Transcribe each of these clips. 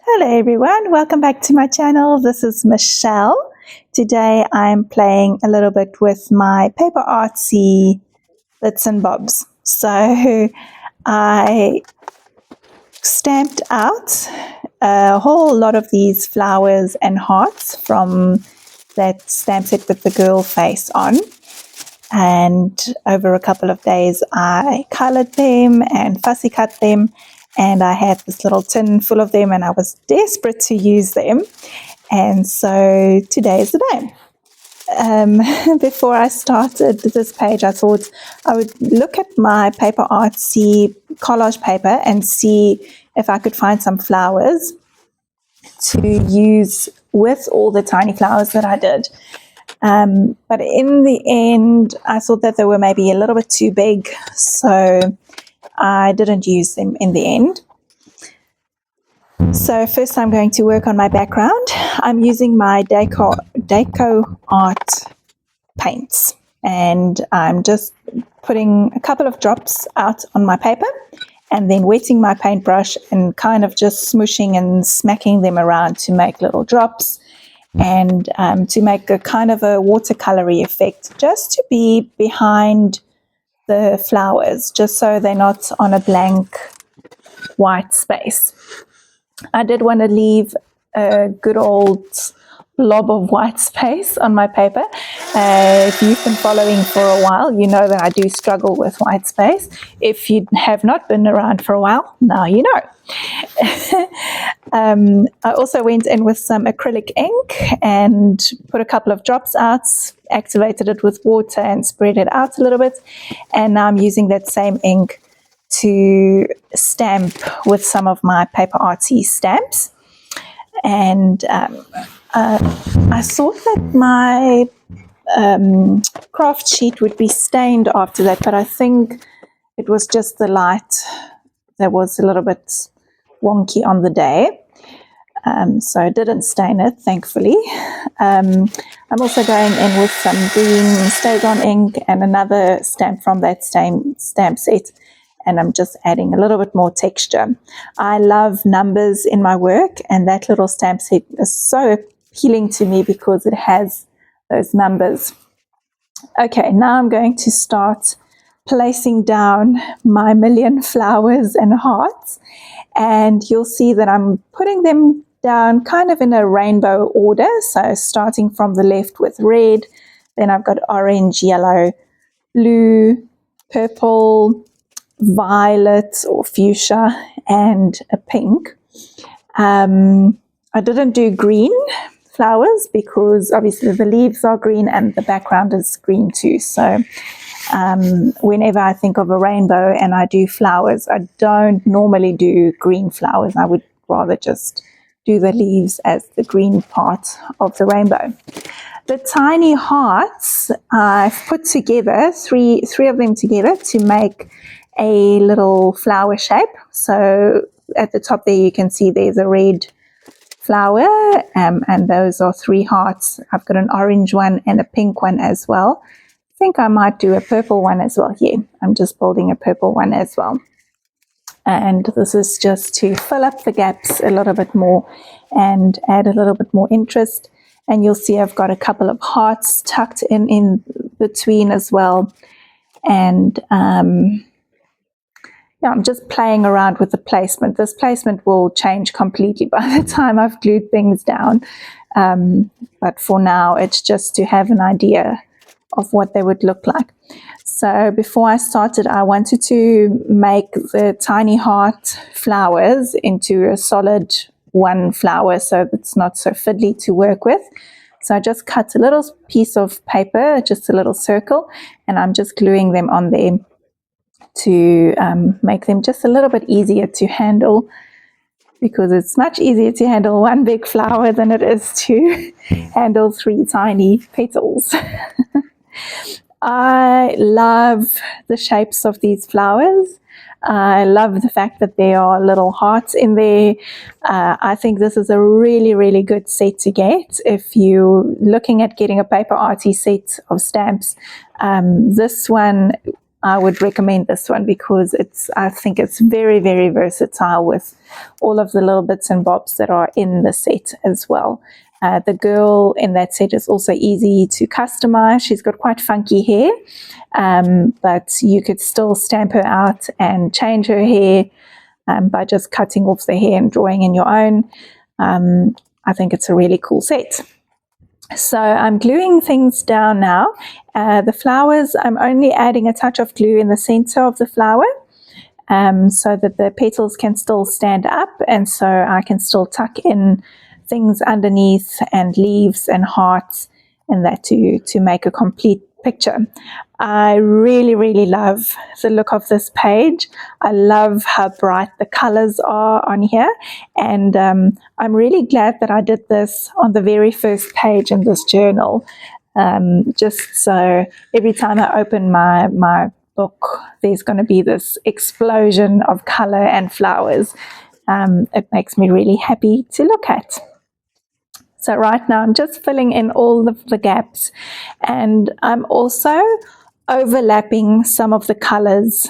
Hello everyone, welcome back to my channel. This is Michelle. Today I'm playing a little bit with my paper artsy bits and bobs. So I stamped out a whole lot of these flowers and hearts from that stamp set with the girl face on. And over a couple of days I colored them and fussy cut them, and I had this little tin full of them and I was desperate to use them, and so today is the day. Before I started this page, I thought I would look at my paper artsy collage paper and see if I could find some flowers to use with all the tiny flowers that I did. But in the end, I thought that they were maybe a little bit too big, so I didn't use them in the end. So first I'm going to work on my background. I'm using my Deco Art paints, and I'm just putting a couple of drops out on my paper and then wetting my paintbrush and kind of just smooshing and smacking them around to make little drops, and to make a kind of a watercolory effect, just to be behind the flowers, just so they're not on a blank white space. I did want to leave a good old blob of white space on my paper. If you've been following for a while, you know that I do struggle with white space. If you have not been around for a while, now you know. I also went in with some acrylic ink and put a couple of drops out, activated it with water and spread it out a little bit, and now I'm using that same ink to stamp with some of my paper artsy stamps. And I thought that my craft sheet would be stained after that, but I think it was just the light that was a little bit wonky on the day. So I didn't stain it, thankfully. I'm also going in with some green Stay-On ink and another stamp from that stamp set, and I'm just adding a little bit more texture. I love numbers in my work, and that little stamp set is so appealing to me because it has those numbers. Okay, now I'm going to start placing down my million flowers and hearts, and you'll see that I'm putting them down kind of in a rainbow order. So starting from the left with red, then I've got orange, yellow, blue, purple, violet or fuchsia, and a pink. I didn't do green flowers because obviously the leaves are green and the background is green too. So whenever I think of a rainbow and I do flowers, I don't normally do green flowers. I would rather just do the leaves as the green part of the rainbow. The tiny hearts I've put together, three of them together, to make a little flower shape. So at the top there you can see there's a red flower, and those are 3 hearts. I've got an orange one and a pink one as well. I think I might do a purple one as well here. I'm just building a purple one as well. And this is just to fill up the gaps a little bit more and add a little bit more interest. And you'll see I've got a couple of hearts tucked in between as well. And yeah, I'm just playing around with the placement. This placement will change completely by the time I've glued things down. But for now, it's just to have an idea of what they would look like. So before I started, I wanted to make the tiny heart flowers into a solid one flower so it's not so fiddly to work with. So I just cut a little piece of paper, just a little circle, and I'm just gluing them on there to make them just a little bit easier to handle, because it's much easier to handle one big flower than it is to handle 3 tiny petals. I love the shapes of these flowers. I love the fact that there are little hearts in there. I think this is a really, really good set to get if you're looking at getting a paper arty set of stamps. This one I would recommend this one because I think it's very, very versatile with all of the little bits and bobs that are in the set as well. The girl in that set is also easy to customize. She's got quite funky hair, but you could still stamp her out and change her hair by just cutting off the hair and drawing in your own. I think it's a really cool set. So I'm gluing things down now. The flowers, I'm only adding a touch of glue in the center of the flower so that the petals can still stand up, and so I can still tuck in things underneath and leaves and hearts and that to make a complete picture. I really, really love the look of this page. I love how bright the colors are on here, and I'm really glad that I did this on the very first page in this journal, just so every time I open my book there's going to be this explosion of color and flowers. It makes me really happy to look at. So right now I'm just filling in all of the gaps, and I'm also overlapping some of the colors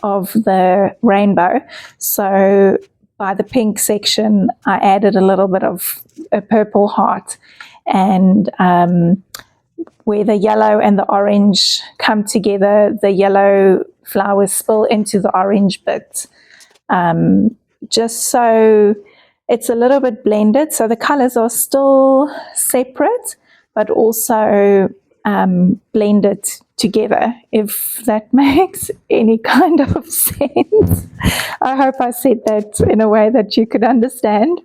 of the rainbow. So by the pink section I added a little bit of a purple heart, and where the yellow and the orange come together, the yellow flowers spill into the orange bit, just so it's a little bit blended, so the colors are still separate, but also blended together, if that makes any kind of sense. I hope I said that in a way that you could understand.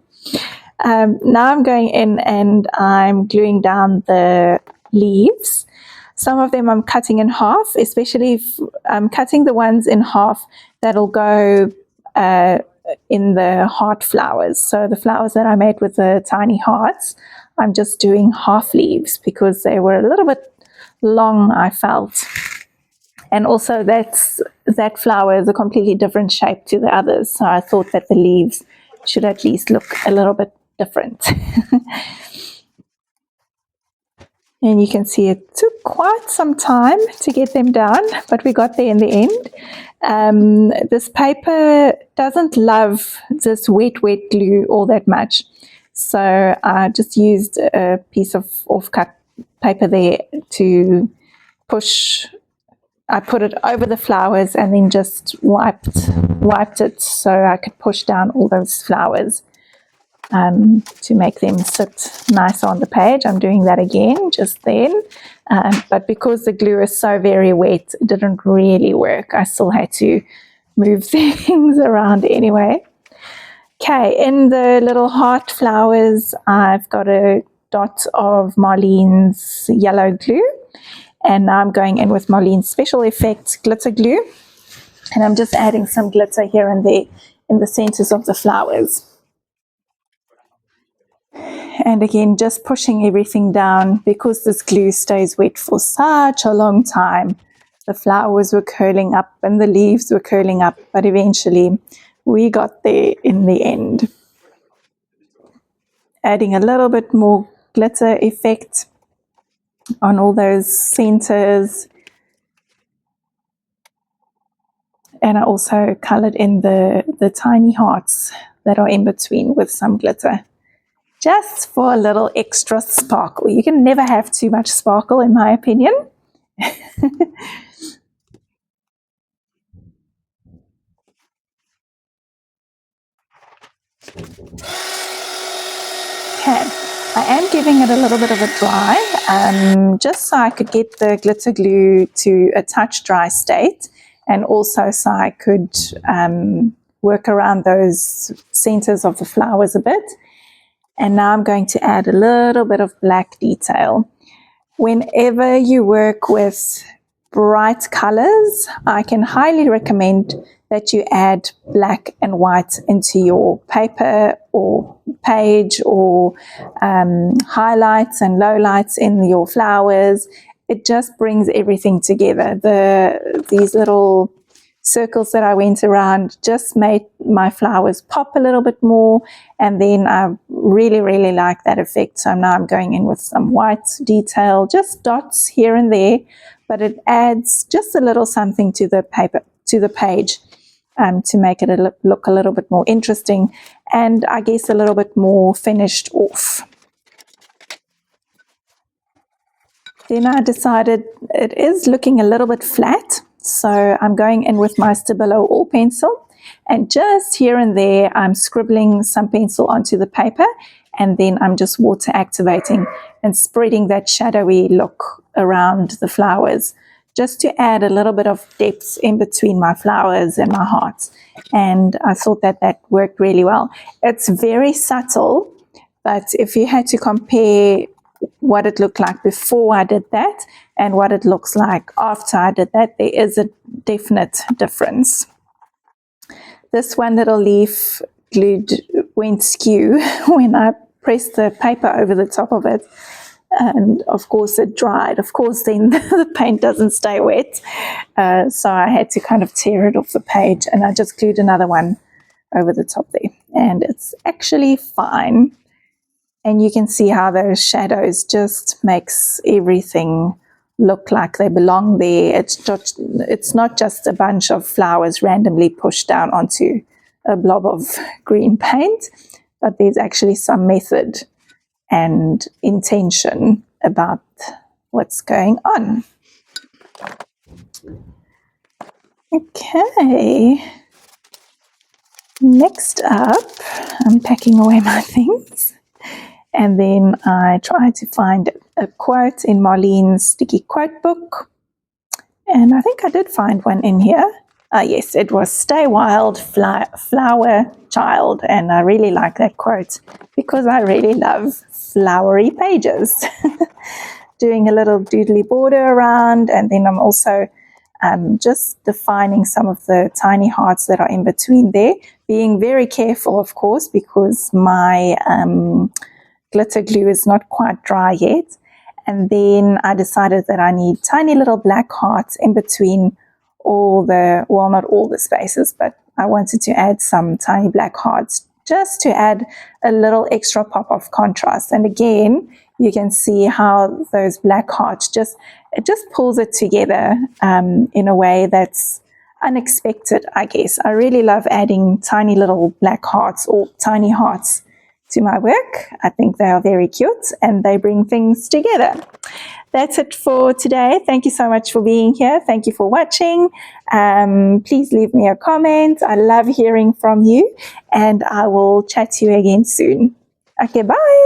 Now I'm going in and I'm gluing down the leaves. Some of them I'm cutting in half, especially if I'm cutting the ones in half that'll go in the heart flowers. So the flowers that I made with the tiny hearts, I'm just doing half leaves because they were a little bit long, I felt. And also that flower is a completely different shape to the others, so I thought that the leaves should at least look a little bit different. And you can see it took quite some time to get them down, but we got there in the end. This paper doesn't love this wet glue all that much, so I just used a piece of off-cut paper there to push. I put it over the flowers and then just wiped it so I could push down all those flowers to make them sit nice on the page. I'm doing that again just then, but because the glue is so very wet, it didn't really work. I still had to move things around anyway. Okay, in the little heart flowers, I've got a dot of Marlene's yellow glue, and now I'm going in with Marlene's Special Effects glitter glue, and I'm just adding some glitter here and there in the centers of the flowers. And again, just pushing everything down because this glue stays wet for such a long time. The flowers were curling up and the leaves were curling up, but eventually we got there in the end. Adding a little bit more glitter effect on all those centers. And I also colored in the tiny hearts that are in between with some glitter, just for a little extra sparkle. You can never have too much sparkle, in my opinion. Okay, I am giving it a little bit of a dry, just so I could get the glitter glue to a touch dry state, and also so I could work around those centers of the flowers a bit. And now I'm going to add a little bit of black detail. Whenever you work with bright colors, I can highly recommend that you add black and white into your paper or page, or highlights and lowlights in your flowers. It just brings everything together. These little circles that I went around just made my flowers pop a little bit more, and then I really, really like that effect. So now I'm going in with some white detail, just dots here and there, but it adds just a little something to the paper, to the page, to make it look a little bit more interesting, and I guess a little bit more finished off. Then I decided it is looking a little bit flat, so I'm going in with my Stabilo All pencil, and just here and there I'm scribbling some pencil onto the paper, and then I'm just water activating and spreading that shadowy look around the flowers, just to add a little bit of depth in between my flowers and my hearts. And I thought that that worked really well. It's very subtle, but if you had to compare what it looked like before I did that and what it looks like after I did that, there is a definite difference. This one little leaf went skew when I pressed the paper over the top of it, and of course it dried. Of course then the paint doesn't stay wet, so I had to kind of tear it off the page, and I just glued another one over the top there, and it's actually fine. And you can see how those shadows just makes everything look like they belong there. It's not just a bunch of flowers randomly pushed down onto a blob of green paint, but there's actually some method and intention about what's going on. Okay, next up, I'm packing away my things. And then I tried to find a quote in Marlene's sticky quote book. And I think I did find one in here. Yes, it was "Stay Wild, Flower Child." And I really like that quote because I really love flowery pages. Doing a little doodly border around, and then I'm also just defining some of the tiny hearts that are in between there. Being very careful, of course, because my glitter glue is not quite dry yet. And then I decided that I need tiny little black hearts in between all the, well, not all the spaces, but I wanted to add some tiny black hearts just to add a little extra pop of contrast. And again, you can see how those black hearts it just pulls it together in a way that's unexpected, I guess. I really love adding tiny little black hearts or tiny hearts to my work. I think they are very cute and they bring things together. That's it for today. Thank you so much for being here. Thank you for watching. Please leave me a comment. I love hearing from you, and I will chat to you again soon. Okay, bye.